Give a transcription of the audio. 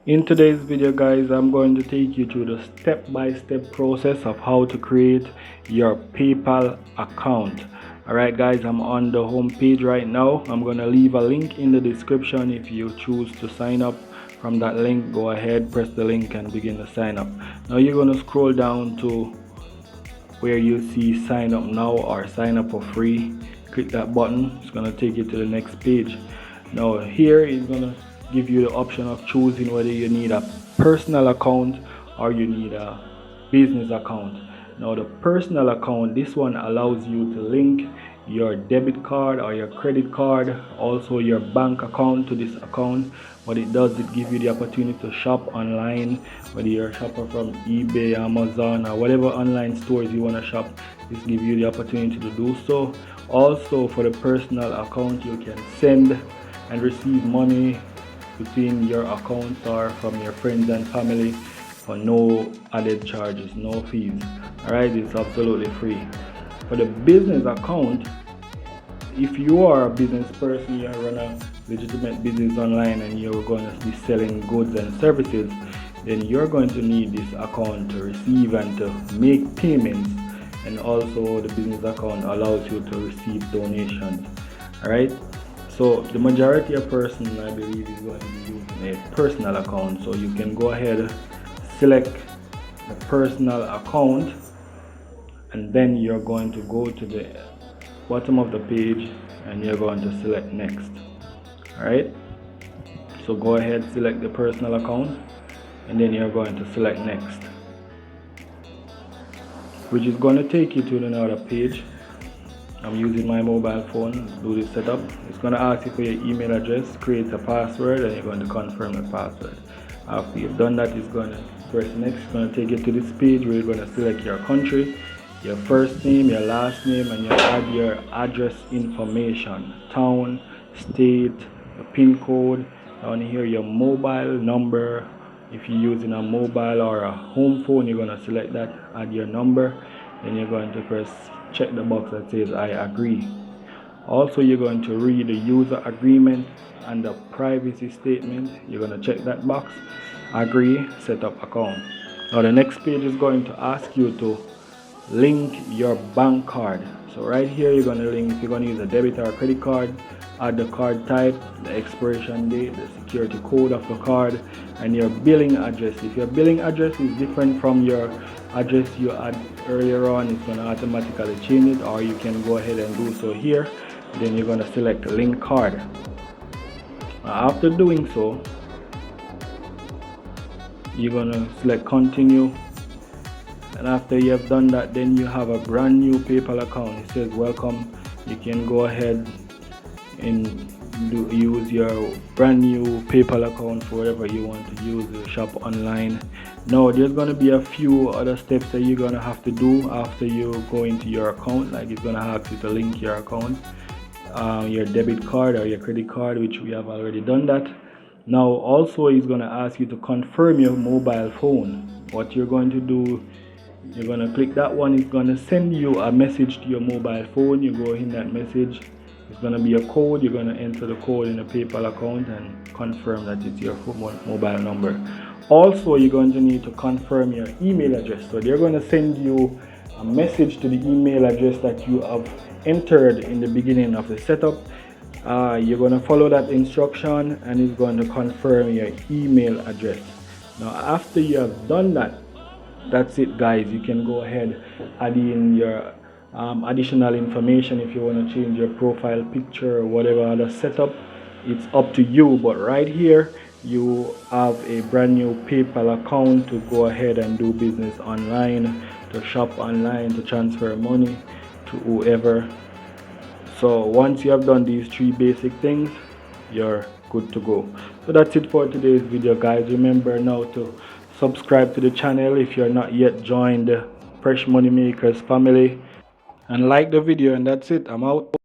In today's video guys, I'm going to take you through the step-by-step process of how to create your PayPal account. Alright guys, I'm on the home page right now. I'm going to leave a link in the description. If you choose to sign up from that link, go ahead, press the link and begin to sign up. Now you're going to scroll down to where you see sign up now or sign up for free. Click that button. It's going to take you to the next page. Now here is going to give you the option of choosing whether you need a personal account or you need a business account. Now the personal account, this one allows you to link your debit card or your credit card, also your bank account to this account. What it does, it gives you the opportunity to shop online, whether you're a shopper from eBay, Amazon, or whatever online stores you want to shop. This gives you the opportunity to do so. Also for the personal account, you can send and receive money between your accounts or from your friends and family for no added charges, no fees. Alright, it's absolutely free. For the business account, if you are a business person, you run a legitimate business online and you're going to be selling goods and services, then you're going to need this account to receive and to make payments, and also the business account allows you to receive donations. Alright, so the majority of persons, I believe, is going to be using a personal account. So you can go ahead, select the personal account, and then you're going to go to the bottom of the page and you're going to select next. Alright, so go ahead, select the personal account, and then you're going to select next, which is going to take you to another page. I'm using my mobile phone to do this setup. It's going to ask you for your email address, create a password, and you're going to confirm the password. After you've done that, it's going to press next. It's going to take you to this page where you're going to select your country, your first name, your last name, and you add your address information, town, state, the pin code. Down here, your mobile number. If you're using a mobile or a home phone, you're going to select that, add your number, then you're going to press check the box that says I agree. Also, you're going to read the user agreement and the privacy statement. You're going to check that box, agree, set up account. Now the next page is going to ask you to link your bank card. So right here, you're going to link, if you're going to use a debit or a credit card, add the card type, the expiration date, the security code of the card, and your billing address. If your billing address is different from your address you had earlier on, it's going to automatically change it, or you can go ahead and do so here. Then you're going to select link card. After doing so, you're going to select continue, and after you have done that, then you have a brand new PayPal account. It says welcome. You can go ahead and use your brand new PayPal account for whatever you want to use, shop online. Now there's going to be a few other steps that you're going to have to do after you go into your account. Like it's going to ask you to link your account, your debit card or your credit card, which we have already done that. Now also it's going to ask you to confirm your mobile phone. What you're going to do, you're going to click that one. It's going to send you a message to your mobile phone. You go in that message, it's going to be a code. You're going to enter the code in a PayPal account and confirm that it's your mobile number. Also, you're going to need to confirm your email address. So they're going to send you a message to the email address that you have entered in the beginning of the setup. You're going to follow that instruction and it's going to confirm your email address. Now after you have done that, that's it guys. You can go ahead, add in your additional information if you want to change your profile picture or whatever other setup. It's up to you, but right here you have a brand new PayPal account to go ahead and do business online, to shop online, to transfer money to whoever. So once you have done these three basic things, you're good to go. So that's it for today's video guys. Remember now to subscribe to the channel if you're not yet joined the Fresh Money Makers family, and like the video, and that's it. I'm out.